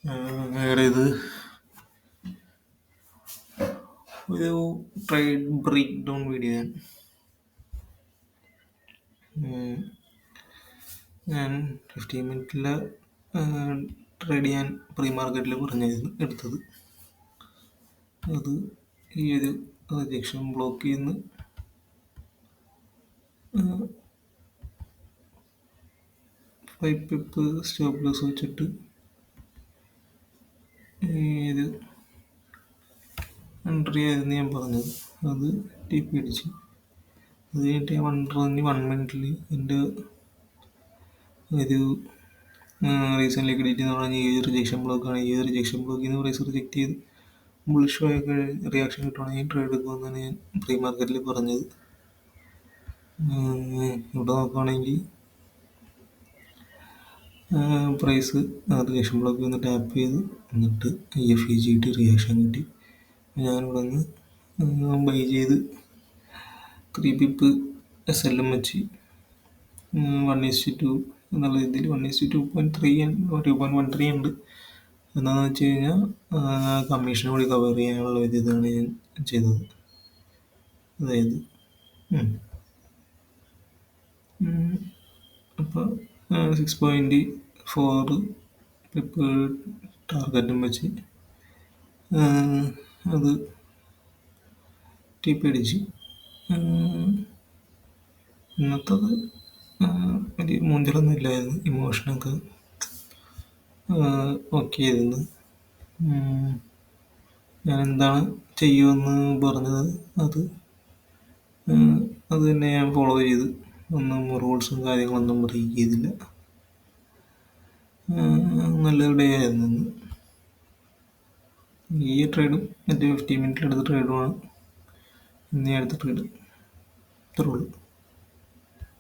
എടാ ഇത് ഒരു ട്രേഡ് ബ്രേക്ക് ഡൗൺ വീഡിയോ ഞാൻ 15 മിനിറ്റിൽ ട്രേഡ് ചെയ്യാൻ പ്രീ മാർക്കറ്റിൽ പറഞ്ഞായിരുന്നു എടുത്തത്. അത് ഈ ഒരു റിജക്ഷൻ ബ്ലോക്കിൽ നിന്ന് 5 പിപ്പ് സ്റ്റോപ്പ് ലോസ് വെച്ചിട്ട് ഇത് എൻട്രി ആയിരുന്നു ഞാൻ പറഞ്ഞത്. അത് ടി പി അടിച്ച് അത് കഴിഞ്ഞിട്ട് ഞാൻ 1 മിനിറ്റിൽ എൻ്റെ ഒരു റീസൺ ലിക്വിഡിറ്റി എന്ന് പറഞ്ഞാൽ ഈ റിജക്ഷൻ ബ്ലോക്കാണ്. ഈ റിജക്ഷൻ ബ്ലോക്കിൽ നിന്ന് പ്രൈസ് റിജക്ട് ചെയ്ത് ബുൾഷ് ആയൊക്കെ റിയാക്ഷൻ കിട്ടുവാണെങ്കിൽ ട്രേഡ് എടുക്കുമെന്നാണ് ഞാൻ പ്രീ മാർക്കറ്റിൽ പറഞ്ഞത്. ഇവിടെ നോക്കുകയാണെങ്കിൽ പ്രൈസ് റിജക്ഷൻ ബ്ലോക്കിൽ നിന്ന് ടാപ്പ് ചെയ്ത് എന്നിട്ട് FEGT റിയാക്ഷൻ കിട്ടി. ഞാനിവിടെ നിന്ന് ബൈ ചെയ്ത് 3 പിപ്പ് SL വെച്ച് 1:2 എന്നുള്ള രീതിയിൽ 1:2.13 ഉണ്ട്. എന്താണെന്ന് വെച്ച് കഴിഞ്ഞാൽ കമ്മീഷൻ കൂടി കവർ ചെയ്യാനുള്ള ഒരു ഇതാണ് ഞാൻ ചെയ്തത്. അതായത് അപ്പോൾ 6.4 പിപ്പ് ടാർഗറ്റും വെച്ച് അത് ടി പി അടിച്ച് ഇന്നത്തത് ഒരു മൂഞ്ചലൊന്നും ഇല്ലായിരുന്നു. ഇമോഷനൊക്കെ ഓക്കെ ആയിരുന്നു. ഞാൻ എന്താണ് ചെയ്യുമെന്ന് പറഞ്ഞത് അത് തന്നെ ഞാൻ ഫോളോ ചെയ്ത്. ഒന്നും റൂൾസും കാര്യങ്ങളൊന്നും ബ്രേക്ക് ചെയ്തില്ല. നല്ലൊരു ഡേ ആയിരുന്നു ഇന്ന്. ഈ ട്രേഡും എൻ്റെ 15 മിനിറ്റിൽ എടുത്ത ട്രേഡുമാണ് ഇന്ന് ഞാൻ എടുത്ത ട്രേഡ്. ഇത്രേ ഉള്ളൂ.